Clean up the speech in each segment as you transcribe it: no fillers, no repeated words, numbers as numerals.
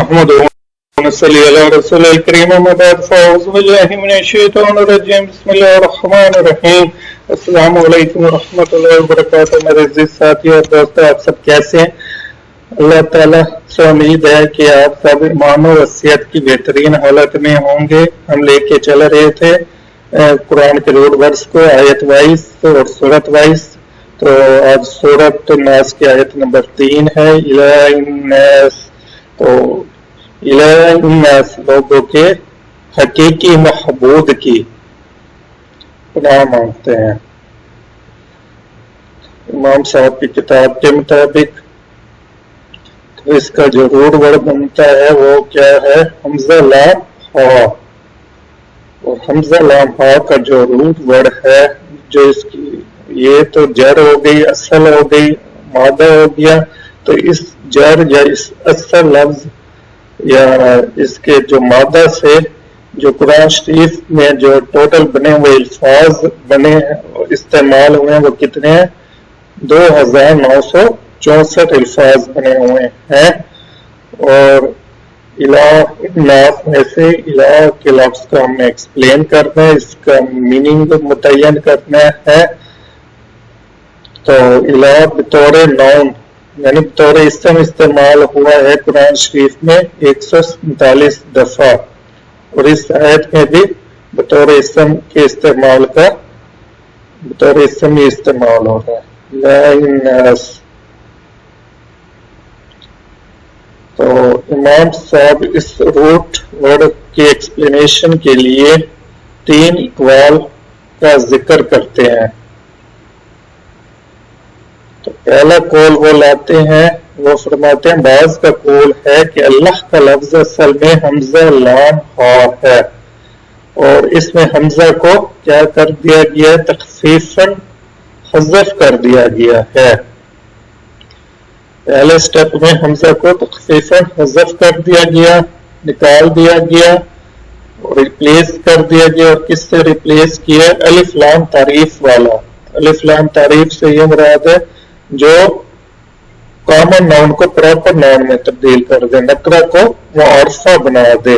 نحمده ونصلي على رسول الكريم أما بعد فأعوذ بالله من الشيطان الرجيم بسم الله الرحمن الرحیم. السلام علیکم ورحمۃ اللہ وبرکاتہ. میرے عزیز ساتھی اور دوستو، آپ سب کیسے ہیں؟ اللہ تعالیٰ سے امید ہے کہ آپ سب ایمان و وصیت کی بہترین حالت میں ہوں گے. ہم لے کے چل رہے تھے قرآن کے روڈ ورس کو آیت وائز اور صورت وائز. تو آج صورت الناس کی آیت نمبر 3 ہے. الہ الناس، تو الہ الناس لوگوں کے حقیقی محبوب کی پناہ مانگتے ہیں. امام صاحب کی کتاب کے مطابق تو اس کا جو روڈ ورڈ بنتا ہے وہ کیا ہے؟ حمزہ لام ہا. اور حمزہ لام ہا کا جو روڈ ورڈ ہے، جو اس کی یہ تو جر ہو گئی، اصل ہو گئی، مادہ ہو گیا. تو اس جر یا اس اصل لفظ یا اس کے جو مادہ سے جو قرآن شریف میں جو ٹوٹل بنے ہوئے الفاظ بنے استعمال ہوئے ہیں وہ کتنے ہیں؟ 2964 الفاظ بنے ہوئے ہیں. اور الہ الناس میں سے الہ کے لفظ کو ہم نے ایکسپلین کرنا ہے، اس کا میننگ متعین کرنا ہے. تو الہ بطور نون یعنی بطور اسم استعمال ہوا ہے قرآن شریف میں 147 دفعہ، اور اس آیت میں بھی بطور اسم کے استعمال کا بطور اسم ہی استعمال ہو رہا ہے. الہ الناس. تو امام صاحب اس روٹ ورڈ کی ایکسپلینیشن کے لیے 3 اقوال کا ذکر کرتے ہیں. تو پہلا قول وہ لاتے ہیں، وہ فرماتے ہیں بعض کا قول ہے کہ اللہ کا لفظ اصل میں حمزہ لام ہا ہے، اور اس میں حمزہ کو کیا کر دیا گیا ہے؟ تخفیفاً حذف کر دیا گیا ہے. پہلے سٹیپ میں حمزہ کو تخفیفاً حذف کر دیا گیا، نکال دیا گیا اور ریپلیس کر دیا گیا. اور کس سے ریپلیس کیا؟ الف لام تعریف والا. الف لام تعریف سے یہ مراد ہے جو کامن ناؤن کو پراپر ناؤن میں تبدیل کر دے، نکرہ کو معرفہ بنا دے.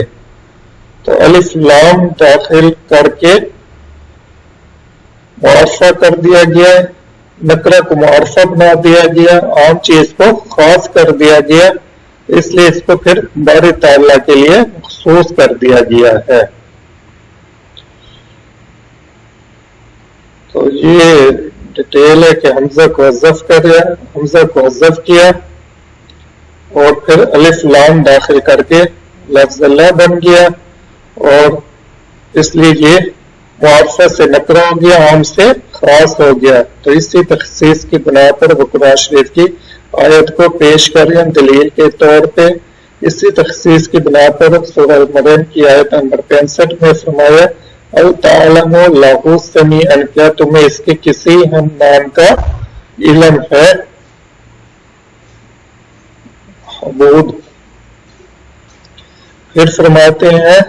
تو الف لام داخل کر کے معرفہ کر دیا گیا، نکرہ کو معرفہ بنا دیا گیا، عام چیز کو خاص کر دیا گیا، اس لیے اس کو پھر بار تعالیٰ کے لیے مخصوص کر دیا گیا ہے. تو یہ ڈیٹیل ہے کہ حمزہ کو حذف کیا اور پھر الف لام داخل کر کے لفظ اللہ بن گیا، اور اس لیے یہ معرفہ سے نکرہ ہو گیا، عام سے خاص ہو گیا. تو اسی تخصیص کی بنا پر وہ قرآن شریف کی آیت کو پیش کر رہے ہیں دلیل کے طور پہ. اسی تخصیص کی بنا پر سورہ مریم کی آیت نمبر 65 میں فرمایا او تعلم له سمیعا، کیا تمہیں اس کے کسی ہم نام کا علم ہے؟ محبوب. پھر فرماتے ہیں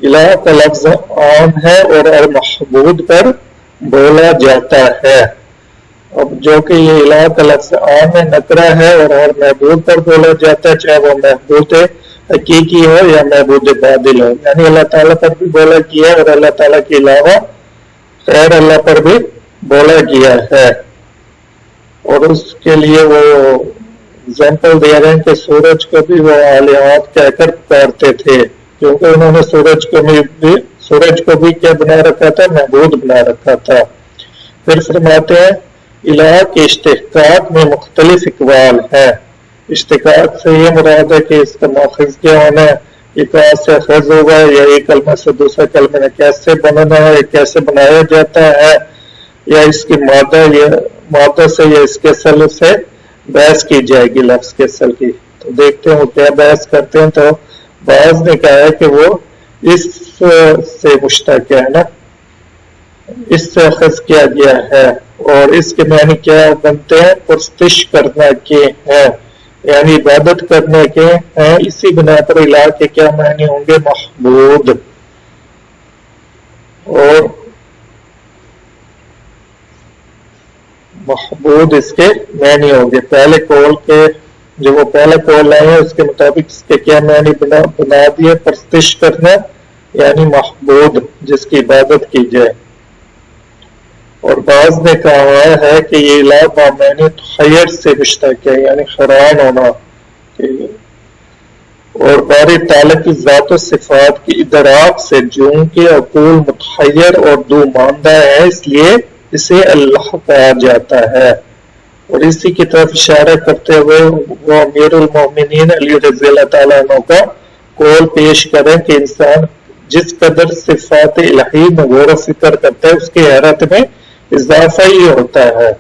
الہ کا لفظ عام ہے اور المحبوب پر بولا جاتا ہے. اب جو کہ یہ الہ کا لفظ عام ہے، نکرہ ہے، اور ہر محبوب پر بولا جاتا ہے، چاہے وہ محبوب حقیقی ہو یا محبوب باطل ہو. یعنی اللہ تعالیٰ پر بھی بولا گیا اور اللہ تعالیٰ کے علاوہ غیر اللہ پر بھی بولا گیا ہے. اور اس کے لیے وہ اگزامپل دے رہے ہیں کہ سورج کو بھی وہ آلیات کہہ کر پکارتے تھے، کیونکہ انہوں نے سورج کو بھی کیا بنا رکھا تھا؟ معبود بنا رکھا تھا. پھر فرماتے ہیں الہ کے اشتقاق میں مختلف اقوال ہے. اشتقاق سے یہ مراد ہے کہ اس کا ماخذ کیا ہونا ہے، یہ کہاں سے اخذ ہوگا، یا ایک کلمہ سے دوسرے کلمہ میں کیسے بننا ہے، کیسے بنایا جاتا ہے، یا اس کی مادہ سے یا اس کے اصل سے بحث کی جائے گی لفظ کے اصل کی. تو دیکھتے ہیں وہ کیا بحث کرتے ہیں. تو بعض نے کہا ہے کہ وہ اس سے مشتق ہے نا، اس سے اخذ کیا گیا ہے، اور اس کے معنی کیا بنتے ہیں؟ پرستش کرنا کے ہیں، یعنی عبادت کرنے کے ہیں. اسی بنا پر الہ کے کیا معنی ہوں گے؟ محبوب. اور محبوب اس کے معنی ہوں گے. پہلے قول کے جو وہ پہلے قول لائے ہیں اس کے مطابق اس کے کیا معنی بنا دیے؟ پرستش کرنا یعنی محبود جس کی عبادت کی جائے. اور بعض نے کہا ہے کہ یہ الہ بامعنی تخیر سے مشتق ہے یعنی حیران ہونا. اور باری تعالیٰ کی ذات و صفات کی ادراک سے چونکہ عقول متحیر اور دو ماندہ ہے اس لیے اسے اللہ کہا جاتا ہے. اور اسی کی طرف اشارہ کرتے ہوئے وہ امیر المومنین علی رضی اللہ تعالیٰ عنہ کا قول پیش کریں کہ انسان جس قدر صفات الہی میں غور و فکر کرتا ہے اس کی حیرت میں اضافہ ہی ہوتا ہے.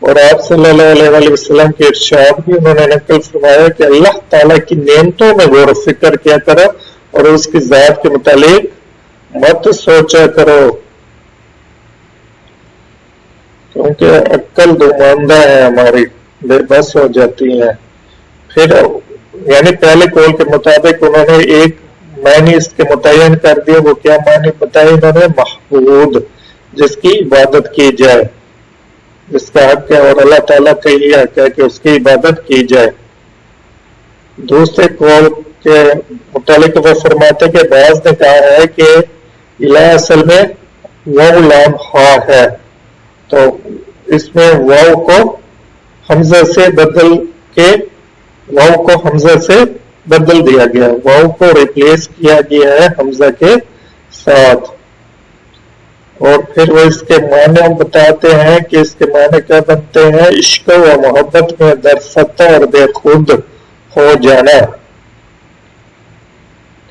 اور آپ صلی اللہ علیہ وسلم کے ارشاد بھی انہوں نے نقل فرمایا کہ اللہ تعالیٰ کی نعمتوں میں غور و فکر کیا کرو اور اس کی ذات کے متعلق مت سوچا کرو کیونکہ عقل دوماندہ ہے ہماری، بے بس ہو جاتی ہے. پھر یعنی پہلے قول کے مطابق انہوں نے ایک معنی اس کے متعین کر دیا. وہ کیا معنی بتایا انہوں نے؟ محبود جس کی عبادت کی جائے، جس کا حق ہے، اور اللہ تعالیٰ کا یہ حق ہے کہ اس کی عبادت کی جائے. دوسرے قول کے متعلق وہ فرماتے کہ بعض نے کہا ہے کہ الہ اصل میں واو لام ہا ہے، تو اس میں واو کو حمزہ سے بدل کے واو کو حمزہ سے بدل دیا گیا، واو کو ریپلیس کیا گیا ہے حمزہ کے ساتھ. اور پھر وہ اس کے معنی بتاتے ہیں کہ اس کے معنی کیا بنتے ہیں؟ عشق و محبت میں در سطح اور بے خود ہو جانا.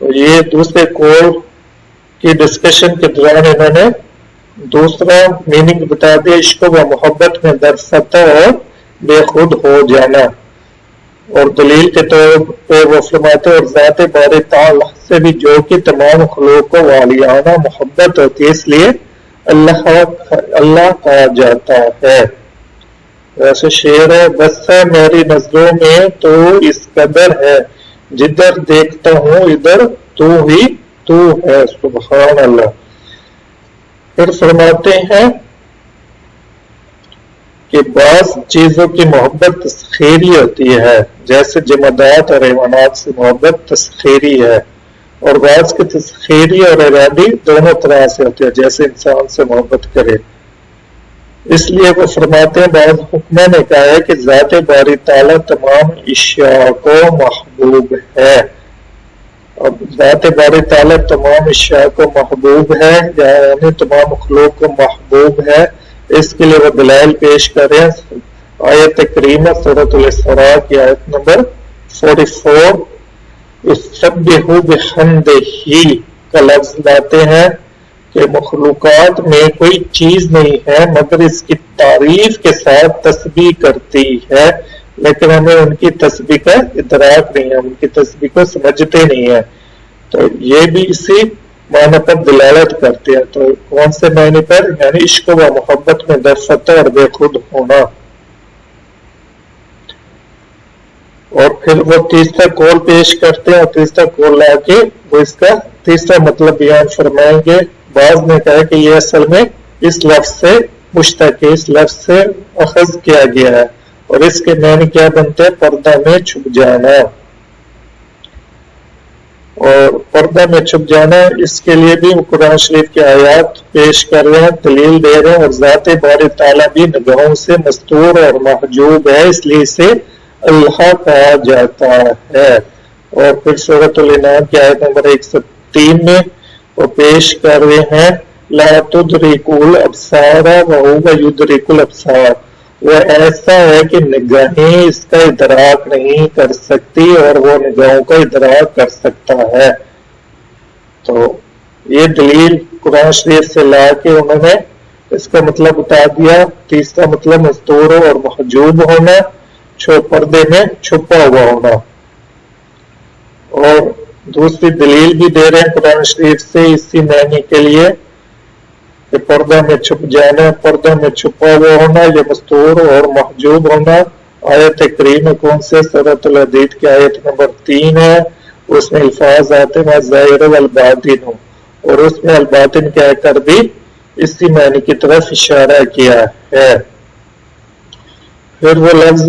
تو یہ دوسرے قول کی ڈسکشن کے دوران انہوں نے دوسرا میننگ بتا دیا، عشق و محبت میں در سطح اور بے خود ہو جانا. اور دلیل کے طور پہ وہ فرماتے اور ذات باری تعالیٰ سے بھی جو کہ تمام مخلوق کو والیانہ محبت ہوتی ہے اس لیے اللہ کہا جاتا ہے. ویسے شعر ہے، بس ہے میری نظروں میں تو اس قدر ہے، جدھر دیکھتا ہوں ادھر تو ہی تو ہے. سبحان اللہ. پھر فرماتے ہیں کہ بعض چیزوں کی محبت تسخیری ہوتی ہے، جیسے جمادات اور حیوانات سے محبت تسخیری ہے، اور بعض کی تسخیری اور ارادی دونوں طرح سے ہوتی ہے، جیسے انسان سے محبت کرے. اس لیے وہ فرماتے ہیں بعض حکمہ نے کہا ہے کہ ذات باری تعالیٰ تمام اشیاء کو محبوب ہے. اب ذات باری تعالیٰ تمام اشیاء کو محبوب ہے یعنی تمام مخلوق کو محبوب ہے، اس کے لیے وہ دلائل پیش کریں. آیت کریمہ سورۃ الاسراء کی آیت نمبر 44 یسبحوا بحمدہ کا لفظ لاتے ہیں کہ مخلوقات میں کوئی چیز نہیں ہے مگر اس کی تعریف کے ساتھ تسبیح کرتی ہے، لیکن ہمیں ان کی تسبیح کا ادراک نہیں ہے، ان کی تسبیح کو سمجھتے نہیں ہیں. تو یہ بھی اسی معنی پر دلالت کرتے ہیں. تو کون سے معنی پر؟ یعنی عشق و محبت میں در سطح اور بے خود ہونا. اور پھر وہ تیسرا قول پیش کرتے ہیں اور تیسرا قول لا کے وہ اس کا تیسرا مطلب بیان فرمائیں گے. بعض نے کہا کہ یہ اصل میں اس لفظ سے مشتق ہے، اس لفظ سے اخذ کیا گیا ہے، اور اس کے معنی کیا بنتے ہیں؟ پردہ میں چھپ جانا. اور پردہ میں چھپ جانا اس کے لیے بھی قرآن شریف کی آیات پیش کر رہے ہیں، دلیل دے رہے ہیں. اور ذات باری تعالیٰ بھی نگاہوں سے مستور اور محجوب ہے، اس لیے اسے اللہ کہا جاتا ہے. اور پھر سورۃ الانعام کی آیت نمبر 103 میں وہ پیش کر رہے ہیں لا تدرک الابصار وهو یدرک الابصار، وہ ایسا ہے کہ نگاہیں اس کا ادراک نہیں کر سکتی اور وہ نگاہوں کا ادراک کر سکتا ہے. تو یہ دلیل قرآن شریف سے لا کے انہوں نے اس کا مطلب بتا دیا. تیسرا مطلب مستور اور محجوب ہونا، پردے میں چھپا ہوا ہونا. اور دوسری دلیل بھی دے رہے ہیں قرآن شریف سے اسی معنی کے لیے کہ پردہ میں چھپ جانا، پردہ میں چھپا ہوا ہونا، یا مستور اور محجوب ہونا. آیت کریمہ کون سے؟ سورۃ الحدید کی آیت نمبر 3 ہے. اس میں الفاظ آتے ہیں ظاہر والباطن، اور اس میں الباطن کہہ کر بھی اسی معنی کی طرف اشارہ کیا ہے. پھر وہ لفظ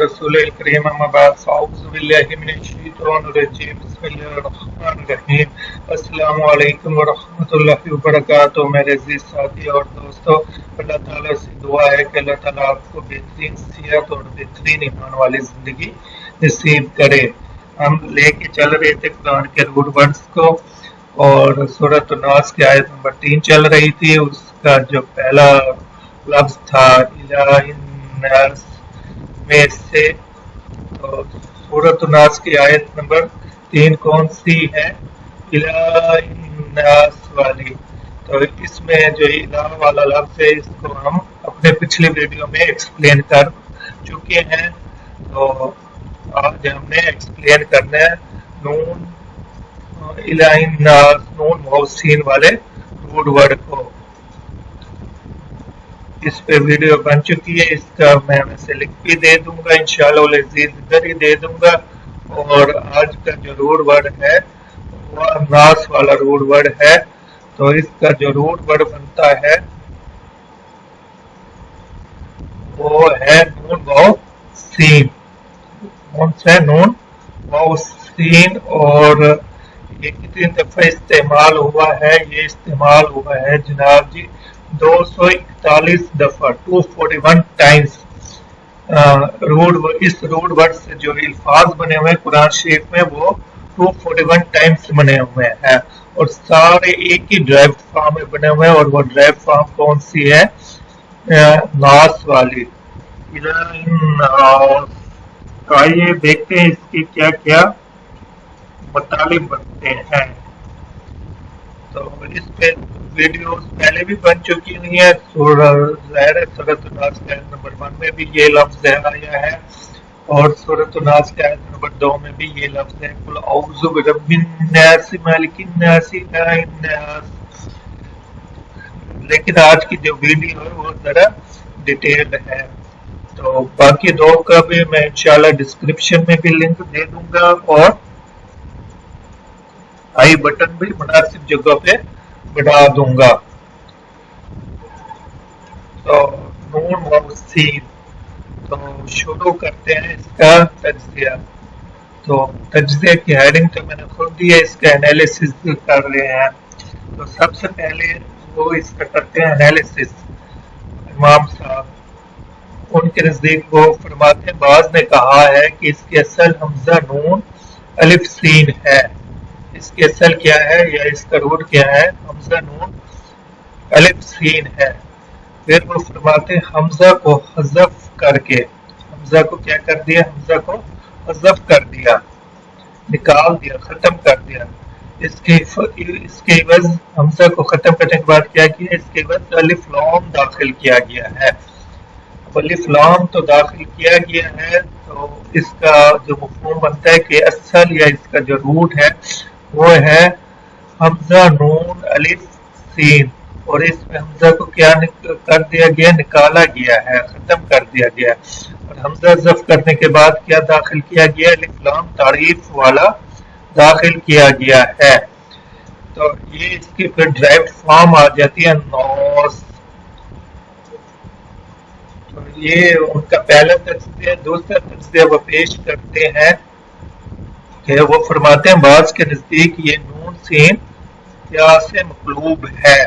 رسوله الكريم اما بعد فاعوذ بالله من الشیطان الرجیم بسم اللہ الرحمن الرحیم السلام علیکم ورحمۃ اللہ وبرکاتہ۔ میرے عزیز ساتھی اور دوستو، اللہ تعالیٰ سے دعا ہے کہ اللہ تعالیٰ آپ کو بہترین صحت اور بہترین ایمان والی زندگی نصیب کرے۔ ہم لے کے چل رہے تھے قرآن کے روٹ ورڈز کو، اور سورۃ الناس کی آیت نمبر 3 چل رہی تھی۔ اس کا جو پہلا لفظ تھا الہ الناس میں سے، تو سورۃ الناس کی آیت نمبر 3 کون سی ہے؟ الہ الناس والی۔ تو اس میں جو الہ والا لفظ ہے، اس کو ہم اپنے پچھلے ویڈیو میں ایکسپلین کر چکے ہیں، تو آج ہم نے ایکسپلین کرنا ہے نون الہ الناس، نون محسین والے روٹ ورڈ کو۔ اس پہ ویڈیو بن چکی ہے، اس کا میں ویسے لنک بھی دے دوں گا انشاءاللہ العزیز، ادھر ہی دے دوں گا۔ اور آج کا جو روٹ ورڈ ہے وہ ناس والا روٹ ورڈ ہے، تو اس کا جو روٹ ورڈ بنتا ہے وہ ہے نون واو سین۔ کون سا ہے؟ نون واو سین۔ اور یہ کتنی دفعہ استعمال ہوا ہے؟ یہ استعمال ہوا ہے جناب جی 241 دفعہ، 241 ٹائمز۔ اس روٹ ورڈ سے جو الفاظ بنے ہوئے ہیں قرآن شریف میں، وہ 241 ٹائمز بنے ہوئے ہیں، اور سارے ایک ہی ڈرائیو فارم میں بنے ہوئے ہیں، اور وہ ڈرائیو فارم کون سی ہے؟ ناس والی، الہ الناس۔ تو آئیے دیکھتے ہیں اس کی کیا کیا مطالب بنتے ہیں۔ تو اس پہ ویڈیوز پہلے بھی بن چکی ہوئی ہیں، ظاہر ہے سورۃ الناس کے آیت نمبر 1 میں بھی یہ لفظ آیا ہے، اور سورۃ الناس کے آیت نمبر 2 میں بھی یہ لفظ ہے، قل اعوذ برب الناس مالک الناس الہ الناس۔ لیکن آج کی جو ویڈیو ہے وہ ذرا ڈیٹیل ہے، تو باقی دو کا بھی میں انشاءاللہ ڈسکرپشن میں بھی لنک دے دوں گا، اور آئی بٹن بھی مناسب جگہ پہ بڑھا دوں گا۔ تو نون واو سین، تو شروع کرتے ہیں اس کا تجزیہ۔ تو تجزیہ کی ہیڈنگ تو میں نے خود دی ہے، اس کا انالیسس کر رہے ہیں۔ تو سب سے پہلے وہ اس کا کرتے ہیں انالیسس، امام صاحب ان کے نزدیک وہ فرماتے ہیں، بعض نے کہا ہے کہ اس کی اصل حمزہ نون الف سین ہے۔ اس کی اصل کیا ہے یا اس کا روٹ کیا ہے؟ حمزہ نون الف سین ہے۔ پھر وہ فرماتے ہیں حمزہ کو حذف کر کے، حمزہ کو کیا کر دیا؟ حمزہ کو حذف کر دیا، نکال دیا، ختم کر دیا۔ اس کے عوض حمزہ کو ختم کرنے کے بعد کیا کیا؟ اس کے عوض الف لام داخل کیا گیا ہے۔ الف لام تو داخل کیا گیا ہے، تو اس کا جو مفہوم بنتا ہے کہ اصل یا اس کا جو روٹ ہے وہ ہے حمزہ نون الف سین، اور اس میں حمزہ کو کیا کر دیا گیا؟ نکالا گیا ہے، ختم کر دیا گیا۔ اور حمزہ حذف کرنے کے بعد کیا داخل کیا گیا؟ الف لام تعریف والا داخل کیا گیا ہے۔ تو یہ اس کی پھر ڈرائیو فارم آ جاتی ہے نوس۔ تو یہ ان کا پہلا تجزیہ۔ دوسرا تجزیہ وہ پیش کرتے ہیں کہ وہ فرماتے ہیں بعض کے نزدیک یہ نون سین یا سے مقلوب ہے،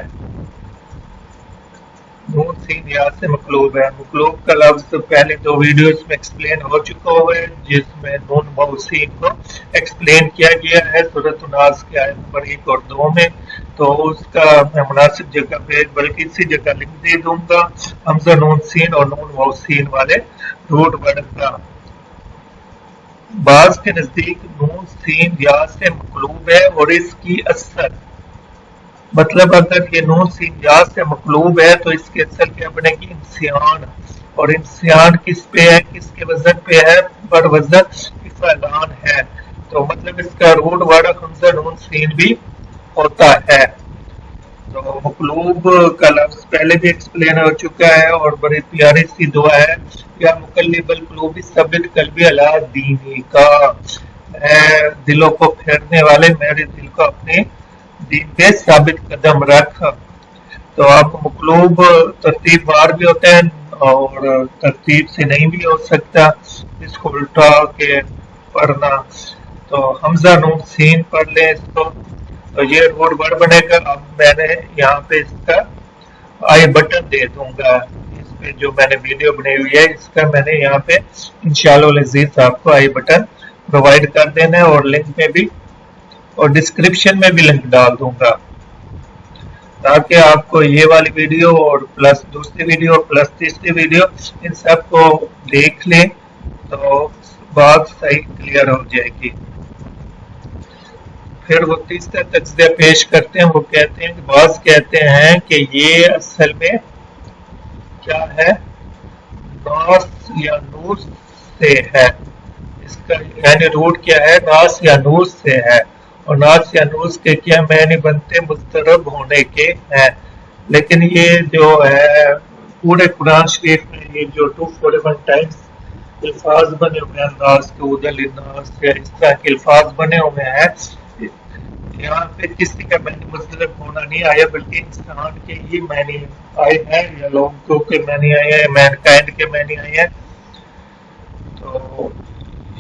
نون سین یا سے مقلوب ہے۔ مقلوب کا لفظ پہلے دو ویڈیوز میں ایکسپلین ہو چکا ہوا ہے، جس میں نون واو سین کو ایکسپلین کیا گیا ہے سورۃ الناس کے آیت نمبر 1 اور 2 میں۔ تو اس کا میں مناسب جگہ پہ بلکہ اسی جگہ لنک دے دوں گا، حمزہ نون سین اور نون واو سین والے روٹ ورڈ کا۔ بعض کے نزدیک نون سین یا سے مقلوب ہے، اور اس کی اصل مطلب اگر یہ نون سین یا سے مقلوب ہے تو اس کی اصل کیا بنے گی؟ انسیان۔ اور انسیان کس پہ ہے؟ کس کے وزن پہ ہے؟ بر وزن افعلان ہے۔ تو مطلب اس کا روٹ ورڈ حمزہ نون سین بھی ہوتا ہے۔ تو مقلوب کا لفظ پہلے بھی ایکسپلین ہو چکا ہے، اور بڑی پیاری سی دعا ہے، یا مقلب القلوب ثبت قلبی علی دینک، اے دلوں کو پھیرنے والے میرے دل کو اپنے دین پہ ثابت قدم رکھ۔ تو آپ مقلوب ترتیب بار بھی ہوتے ہیں، اور ترتیب سے نہیں بھی ہو سکتا اس کو الٹا کے پڑھنا، تو حمزہ نون سین پڑھ لیں اس کو، تو یہ روڈ ورڈ بنے گا۔ اب میں نے یہاں پہ اس کا آئی بٹن دے دوں گا، اس پہ جو میں نے ویڈیو بنائی ہوئی ہے اس کا میں نے یہاں پہ انشاءاللہ العزیز آپ کو آئی بٹن پرووائڈ کر دینا ہے، اور لنک میں بھی اور ڈسکرپشن میں بھی لنک ڈال دوں گا، تاکہ آپ کو یہ والی ویڈیو اور پلس دوسری ویڈیو پلس تیسری ویڈیو ان سب کو دیکھ لیں تو بات صحیح کلیئر ہو جائے گی۔ پھر وہ تیسرا تجزیہ پیش کرتے ہیں، وہ کہتے ہیں کہ بعض کہتے ہیں کہ یہ اصل میں کیا ہے، ناس یا نور سے ہے، اس کا یعنی روٹ کیا ہے، ناس یا نور سے ہے، اور ناس یا نور کے کیا معنی بنتے مضطرب ہونے کے ہیں، لیکن یہ جو ہے پورے قرآن شریف میں یہ جو 241 ٹائمز الفاظ بنے ہوئے ہیں، ناس کے ادل ناس یا اس طرح کے الفاظ بنے ہوئے ہیں، یہاں پہ کسی کا معنی مضطرب ہونا نہیں آیا، بلکہ انسان کے ہی معنی آئے ہیں یا لوگوں کے معنی آئے ہیں، مین کائنڈ کے معنی آئے ہیں۔ تو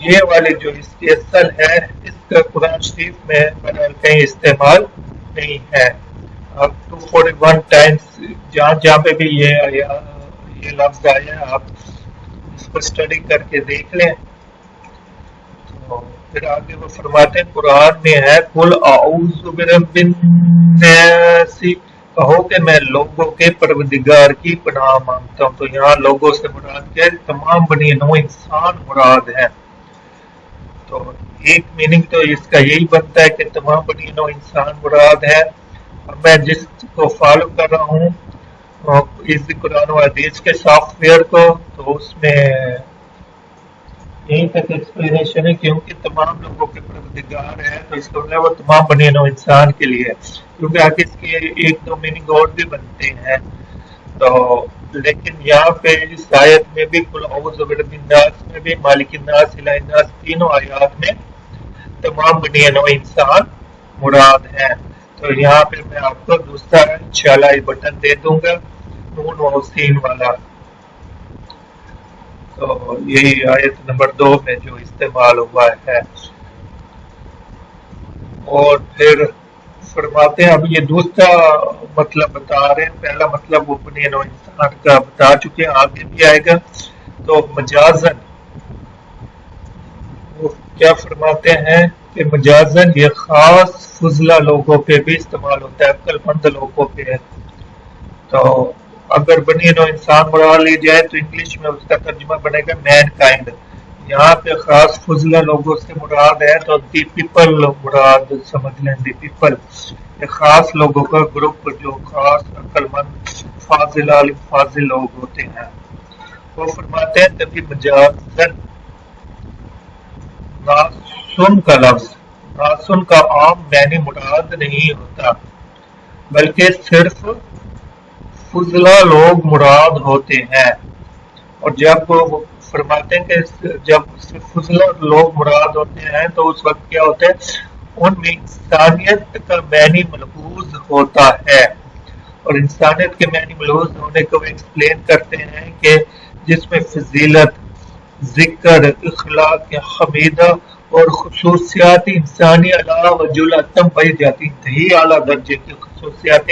یہ والی جو اس کی اصل ہے اس کا قرآن شریف میں کہیں استعمال نہیں ہے۔ اب 241 ٹائمز جہاں جہاں پہ بھی یہ لفظ آیا ہے آپ اس کو اسٹڈی کر کے دیکھ لیں۔ تو پھر آگے وہ فرماتے ہیں قرآن میں ہے قل اعوذ برب الناس، کہو کہ میں لوگوں کے پروردگار کی پناہ مانگتا ہوں، تو یہاں لوگوں سے مراد کیا ہے، تمام بنی نوع انسان مراد ہے۔ تو ایک میننگ تو اس کا یہی بنتا ہے کہ تمام بنی نوع انسان مراد ہے، اور میں جس کو فالو کر رہا ہوں اس قرآن و حدیث کے سافٹ ویئر کو، تو اس میں یہیں تک ایکسپلینیشن ہے، کیونکہ تمام لوگوں کے پروردگار ہے تو اس کو وہ تمام بنی نوع انسان کے لیے، کیونکہ آگے اس کے ایک دو میننگ اور بھی بنتے ہیں۔ تو لیکن یہاں پہ اس آیت میں بھی قل اعوذ برب الناس میں بھی مالک الناس الہ الناس تینوں آیات میں تمام بنی نوع انسان مراد ہیں۔ تو یہاں پہ میں آپ کو دوسرا انشاءاللہ بٹن دے دوں گا نون و سین والا، تو یہی آیت نمبر 2 میں جو استعمال ہوا ہے۔ اور پھر فرماتے ہیں اب یہ دوسرا مطلب بتا رہے ہیں، پہلا مطلب وہ بنی نوع انسان کا بتا چکے ہیں، آگے بھی آئے گا۔ تو مجازن وہ کیا فرماتے ہیں کہ مجازن یہ خاص فضلہ لوگوں پہ بھی استعمال ہوتا ہے، عقل مند لوگوں پہ۔ تو اگر بنی نوع انسان مراد لی جائے تو انگلش میں اس کا ترجمہ بنے گا مین کائنڈ، یہاں پہ خاص فضلہ لوگوں سے مراد ہے تو دی پیپل مراد سمجھ لیں، دی پیپل یہ خاص لوگوں کا گروپ جو خاص عقل مند فاضل عالم فاضل لوگ ہوتے ہیں۔ وہ فرماتے ہیں تبھی مجازن ناسن کا لفظ، ناسن کا عام معنی مراد نہیں ہوتا، بلکہ صرف فضلہ لوگ مراد ہوتے ہیں، اور جب وہ فرماتے ہیں کہ جب فضلہ لوگ مراد ہوتے ہیں تو اس وقت کیا ہوتا ہے، ان میں انسانیت کا معنی ملحوظ ہوتا ہے، اور انسانیت کے معنی ملحوظ ہونے کو ایکسپلین کرتے ہیں کہ جس میں فضیلت، ذکر، اخلاق حمیدہ اور خصوصیات انسانی اعلیٰ وجل اتم پائی جاتی، انتہائی اعلیٰ درجے کی خصوصیات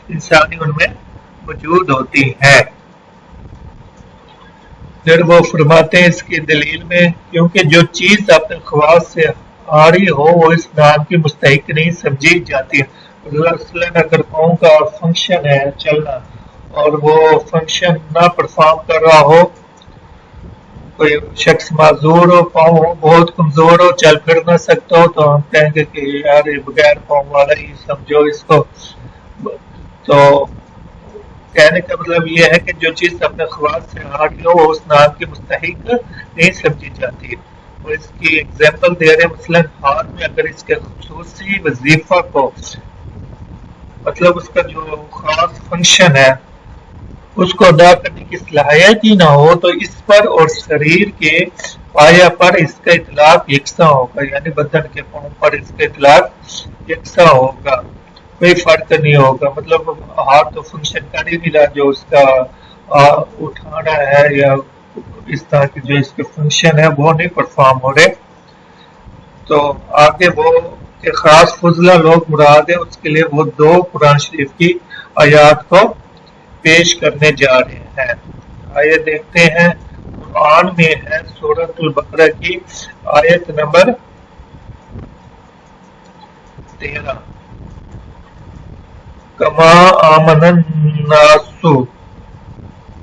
انسانی ان میں موجود ہوتی ہیں۔ پھر وہ فرماتے ہیں اس کی دلیل میں کیونکہ جو چیز اپنے خواص سے عاری ہو وہ اس نام کی مستحق نہیں سمجھی جاتی۔ مثلاً اگر پاؤں کا فنکشن ہے چلنا اور وہ فنکشن نہ پرفارم کر رہا ہو، کوئی شخص معذور ہو، پاؤں بہت کمزور ہو، چل پھر نہ سکتا ہو، تو ہم کہیں گے کہ یار یہ بغیر پاؤں والا ہی سمجھو اس کو۔ تو کہنے کا مطلب یہ ہے کہ جو چیز اپنے خواص سے ہاری ہو وہ اس نام کی مستحق نہیں سمجھی جاتی۔ اور اس کی ایگزامپل دے رہے ہیں، مثلاً ہاتھ میں اگر اس کے خصوصی وظیفہ کو، مطلب اس کا جو خاص فنکشن ہے اس کو ادا کرنے کی صلاحیت ہی نہ ہو، تو اس پر اور شریر کے پایا پر اس کا اطلاق یکساں ہوگا، یعنی بدن کے پاؤں پر اس کا اطلاق یکساں ہوگا، کوئی فرق نہیں ہوگا۔ مطلب ہاتھ تو فنکشن کر ہی نہیں رہا جو اس کا اٹھانا ہے یا اس طرح کی جو اس کے فنکشن ہے وہ نہیں پرفارم ہو رہے. تو آگے وہ کہ خاص فضلہ لوگ مراد ہے، اس کے لیے وہ دو قرآن شریف کی آیات کو پیش کرنے جا رہے ہیں. آیت دیکھتے ہیں، قرآن میں ہے سورۃ البقرہ کی آیت نمبر 13. کما آمن الناس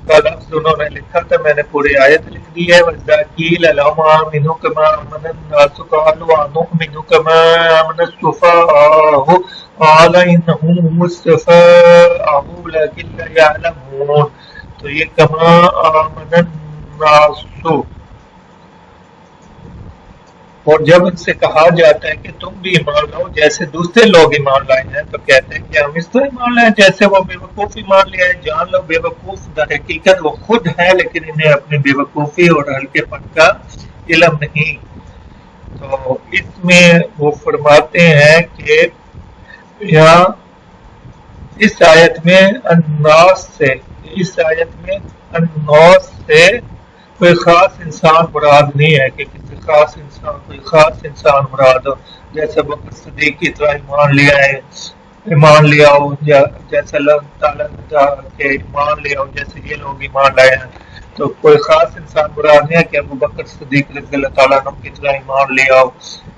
کا لفظ انہوں نے لکھا تھا، میں نے پوری آیت لکھ دی ہے. وَإِذَا قِيلَ لَهُمْ آمِنُوا كَمَا آمَنَ النَّاسُ قَالُوا أَنُؤْمِنُ كَمَا آمَنَ السُّفَهَاءُ قَالَ إِنَّهُمْ هُمُ السُّفَهَاءُ وَلَٰكِن لَّا يَعْلَمُونَ. تو یہ کما آمن الناس، اور جب ان سے کہا جاتا ہے کہ تم بھی ایمان لاؤ جیسے دوسرے لوگ ایمان لائے ہیں، تو کہتے ہیں کہ ہم اس طرح ایمان لائے جیسے وہ بے وقوف ایمان لے آئے. جان لو بے وقوف در حقیقت وہ خود ہے، لیکن انہیں اپنی بے وقوفی اور ہلکے پن کا علم نہیں. تو اس میں وہ فرماتے ہیں کہ یہاں اس آیت میں الناس سے کوئی خاص انسان مراد نہیں ہے کہ کسی خاص انسان کوئی خاص انسان مراد ہو، جیسے بکر صدیق کی طرح ایمان لیا ہو، جیسے اللہ تعالیٰ کے ایمان لیا ہو جیسے یہ لوگ ایمان لائے ہیں. تو کوئی خاص انسان مراد نہیں ہے کہ ابو بکر صدیق رضی اللہ تعالیٰ عنہ کی طرح ایمان لیا ہو،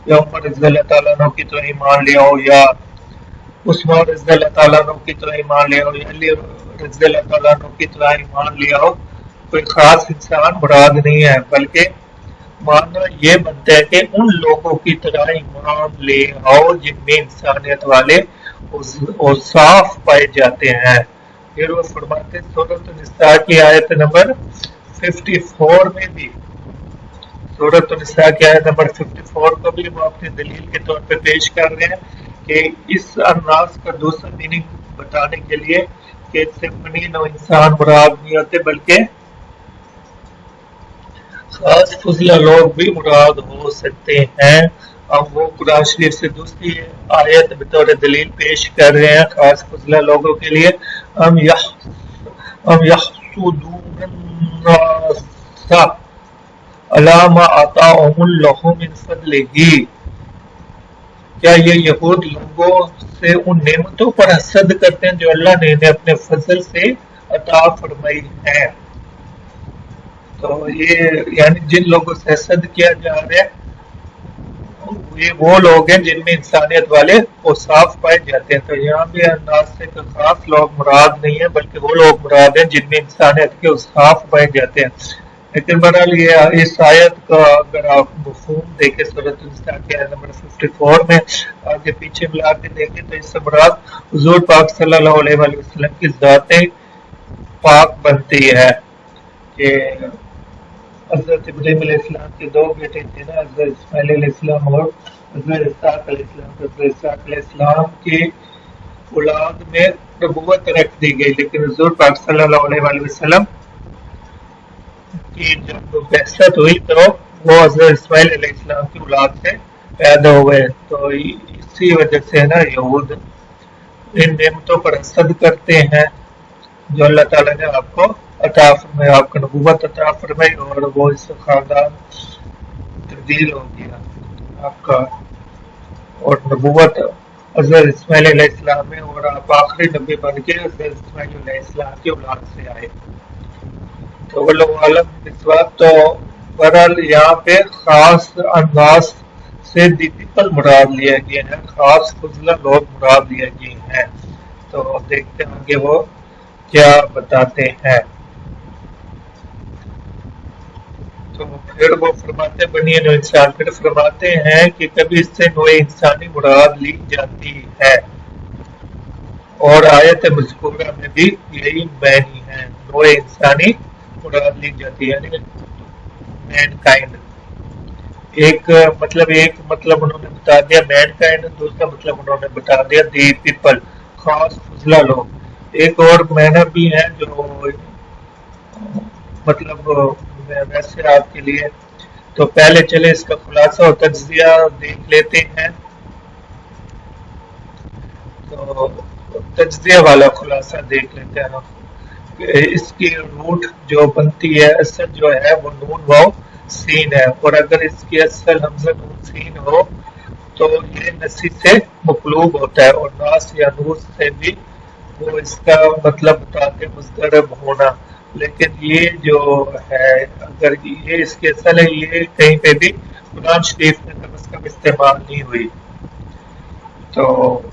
یا عمر رضی اللہ تعالیٰ عنہ کی طرح ایمان لیا ہو، یا عثمان رضی اللہ تعالیٰ عنہ کی طرح ایمان لیا ہو، یا علی رضی اللہ تعالیٰ عنہ کی طرح ایمان لیا ہو. کوئی خاص انسان مراد نہیں ہے، بلکہ ماننا یہ بنتا ہے کہ ان لوگوں کی طرح ایمان لے آؤ جن میں انسانیت والے اوصاف پائے جاتے ہیں. پھر وہ فرماتے ہیں سورۃ النساء کی آیت نمبر 54 میں بھی، سورۃ النساء کی آیت نمبر 54 کو بھی وہ اپنی دلیل کے طور پہ پیش کر رہے ہیں کہ اس الناس کا دوسرا میننگ بتانے کے لیے کہ اس سے بنی نو انسان مراد نہیں ہوتے بلکہ خاص فضلہ لوگ بھی مراد ہو سکتے ہیں. اب وہ قرآن شریف سے دوسری آیت بطور دلیل پیش کر رہے ہیں خاص فضلہ لوگوں کے لیے. ام یحسدون الناس علی ما آتاہم اللہ من فضلہ، کیا یہ یہود لوگوں سے ان نعمتوں پر حسد کرتے ہیں جو اللہ نے انہیں اپنے فضل سے عطا فرمائی ہیں. تو یہ یعنی جن لوگوں سے حسد کیا جا رہا ہے یہ وہ لوگ ہیں جن میں انسانیت والے اوصاف پائے جاتے ہیں. تو یہاں بھی انداز سے کوئی خاص لوگ مراد نہیں ہے بلکہ وہ لوگ مراد ہیں جن میں انسانیت کے اوصاف پائے جاتے ہیں. لیکن بہرحال یہ اس آیت کا اگر آپ مفہوم دیکھیں سورۃ النساء کی آیت نمبر 54 میں آگے پیچھے ملا کے دیکھیں تو اس سے مراد حضور پاک صلی اللہ علیہ وآلہ وسلم کی ذات پاک بنتی ہے کہ حضرت ابراہیم علیہ السلام کے دو بیٹے تھے نا، حضرت اسماعیل علیہ السلام اور حضرت اسحاق علیہ السلام. حضرت اسحاق علیہ السلام کی اولاد میں نبوت رکھ دی گئی، لیکن حضور پاک صلی اللہ علیہ وآلہ وسلم کی جب بعثت ہوئی تو وہ حضرت اسماعیل علیہ السلام کی اولاد سے پیدا ہوئے. تو اسی وجہ سے نا یہود ان نعمتوں پر حسد کرتے ہیں جو اللہ تعالیٰ نے آپ کو عطا فرمائی، آپ کو نبوت عطا فرمائی، اور وہ اس سے خاندان تبدیل ہو گیا آپ کا، اور نبوت حضرت اسماعیل علیہ السلام میں، اور آپ آخری نبی بن کے حضرت اسماعیل علیہ السلام کی اولاد سے آئے. تو واللہ عالم اس وقت. تو بہرحال یہاں پہ خاص انداز سے دی پیپل مراد لیا گیا ہے، خاص فضلہ لوگ مراد لیا گئے ہیں. تو دیکھتے ہیں کہ وہ کیا بتاتے ہیں. تو پھر وہ فرماتے بنی نوع انسان، پھر فرماتے ہیں کہ کبھی اس سے نوع انسانی مراد لی جاتی ہے، اور آیت مذکورہ میں بھی یہی معنی ہے، نوع انسانی مراد لی جاتی ہے یعنی مین کائنڈ. ایک مطلب انہوں نے بتا دیا مین کائنڈ، دوسرا مطلب انہوں نے بتا دیا دی پیپل، خاص فضلہ لوگ. ایک اور معنی بھی ہے جو مطلب ویسے آپ کے لیے. تو پہلے چلے اس کا خلاصہ اور تجزیہ دیکھ لیتے ہیں. تو تجزیہ والا خلاصہ دیکھ لیتے ہیں. اس کی روٹ جو بنتی ہے اصل جو ہے وہ نون واو سین ہے، اور اگر اس کی اصل حمزہ نون سین ہو تو یہ نسی سے مقلوب ہوتا ہے، اور ناس یا نوس سے بھی وہ اس کا مطلب بتاتے مضطرب ہونا، لیکن یہ جو ہے اگر یہ اس کے اصل ہے یہ کہیں پہ بھی قرآن شریف میں کم از کم استعمال نہیں ہوئی۔ تو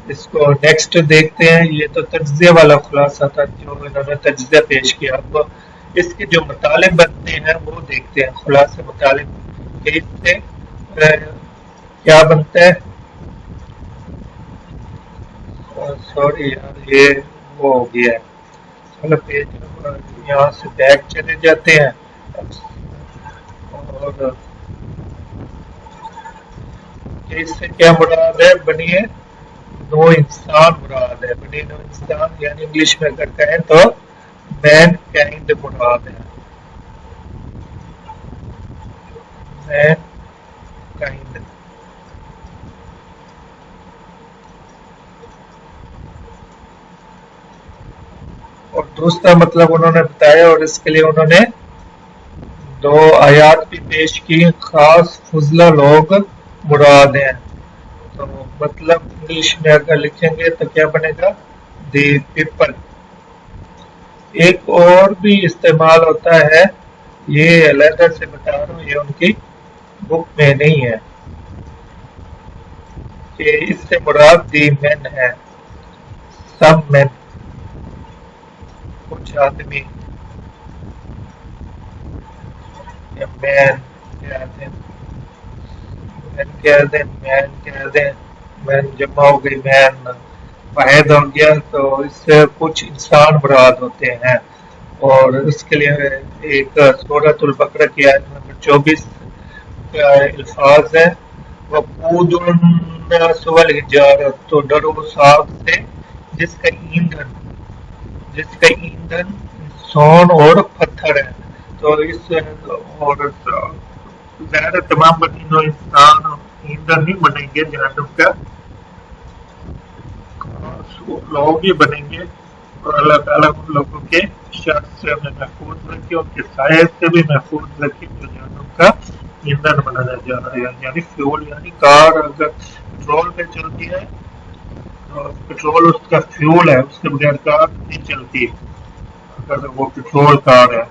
اس کو نیکسٹ دیکھتے ہیں، یہ تو تجزیہ والا خلاصہ تھا جو انہوں نے تجزیہ پیش کیا، اب اس کے جو مطالب بنتے ہیں وہ دیکھتے ہیں، خلاصہ مطالب کہ اس سے کیا بنتا ہے۔ سوری یار یہ وہ ہو گیا ہے، چلو پیج یہاں سے بیک چلے جاتے ہیں، اور اس سے کیا مراد ہے، بنیے نو انسان مراد ہے، بنی نو انسان یعنی انگلش میں اگر کہیں تو مین کائنڈ مراد ہے، مین کائنڈ۔ اور دوسرا مطلب انہوں نے بتایا، اور اس کے لیے انہوں نے دو آیات بھی پیش کی، خاص فضلہ لوگ مراد ہیں، تو مطلب انگلش میں اگر لکھیں گے تو کیا بنے گا، دی پیپل۔ ایک اور بھی استعمال ہوتا ہے، یہ علیحدہ سے بتا رہا ہوں، یہ ان کی بک میں نہیں ہے، کہ اس سے مراد دی مین ہے، سم مین، کچھ آدمی، یا مین کہہ دیں، مین کہہ دیں، مین کہہ دیں، مین جمع ہو گئی، مین واحد ہو گیا، تو اس سے کچھ انسان مراد ہوتے ہیں، اور اس کے لیے ایک سورۃ البقرہ کی آیت نمبر 24 کا الفاظ ہے، وقود الناس والحجارۃ، تو ڈرو اس آگ سے جس کا ایندھن انسان اور پتھر ہے، تو اس اور ظاہر تمام بنی نوع انسان ایندھن نہیں بنیں گے جہنم کا، لوگ ہی بنیں گے، اور اللہ تعالیٰ ان لوگوں کے شر سے انہیں محفوظ رکھے، ان کے سائے سے بھی محفوظ رکھے جو جہنم کا ایندھن بنایا جا رہا ہے، یعنی فیول، یعنی کار اگر پیٹرول پہ چلتی ہے تو پیٹرول اس کا فیول ہے، اس کے بغیر کار نہیں چلتی اگر وہ پیٹرول کار ہے،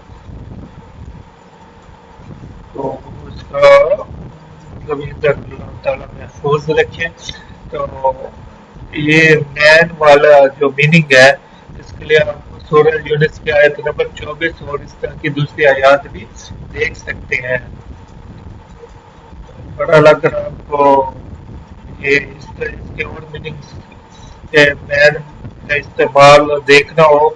تو اس کا مطلب ایندھن اللہ تعالیٰ محفوظ رکھے۔ تو یہ مین والا جو میننگ ہے اس کے لیے آپ سورہ یونس کی آیت نمبر 24 اور اس طرح کی دوسری آیات بھی دیکھ سکتے ہیں۔ بہرحال اگر آپ کو یہ اس کے اور میننگز کے مین کا استعمال دیکھنا ہو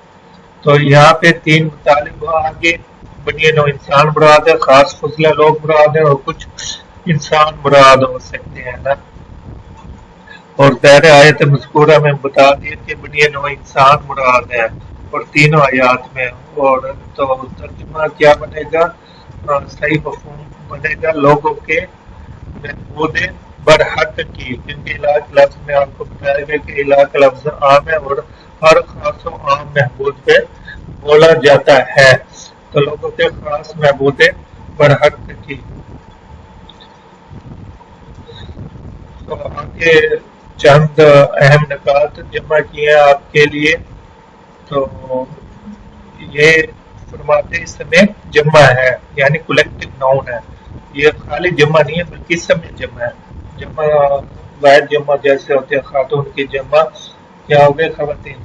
تو یہاں پہ تین مطالب آگے، بنی نوع انسان مراد ہے، خاص فضلہ لوگ مراد ہے، اور کچھ انسان مراد ہو سکتے ہیں نا، اور ظاہر آیت مذکورہ میں بتا دیا کہ بنی نوع انسان مراد ہے، اور تینوں آیات میں، اور تو ترجمہ کیا بنے گا، صحیح مفہوم بنے گا لوگوں کے محبود برحق کی، کیونکہ الہ کا لفظ میں آپ کو بتایا گیا کہ الہ کا لفظ عام ہے اور ہر خاص و عام محبود پہ بولا جاتا ہے، تو لوگوں کے خاص محبود برحق کی۔ تو آگے چند اہم نکات جمع کیے ہیں آپ کے لیے، تو یہ فرماتے اس میں جمع ہے یعنی کولیکٹیو ناؤن ہے، یہ خالی جمع نہیں ہے بلکہ اس میں جمع ہے، جمع واحد جمع جیسے ہوتے ہیں، خاتون کی جمع کیا ہو گئے، خواتین،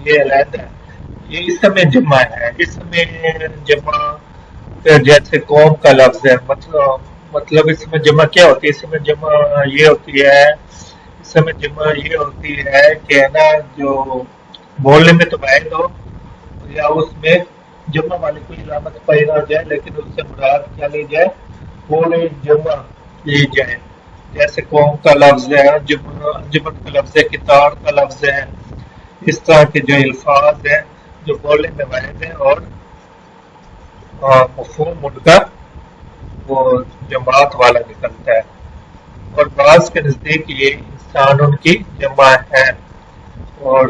یہ علیحدہ ہے، یہ اس میں جمع ہے، اس میں جمع جیسے قوم کا لفظ ہے، مطلب اس میں جمع کیا ہوتی ہے، اس میں جمع یہ ہوتی ہے، اس میں جمع یہ ہوتی ہے کہ نا جو بولنے میں تو واحد ہو یا اس میں جمع والی کوئی علامت پائی نہ جائے لیکن اس سے مراد کیا لی جائے، پورے جمع لی جائے، جیسے قوم کا لفظ ہے، انجمن کا لفظ ہے، کتاب کا لفظ ہے، اس طرح کے جو الفاظ ہیں جو بولنے میں واحد ہیں اور مفہوم ان کا وہ جماعت والا نکلتا ہے، اور بعض کے نزدیک یہ انسان ان کی جمع ہے، اور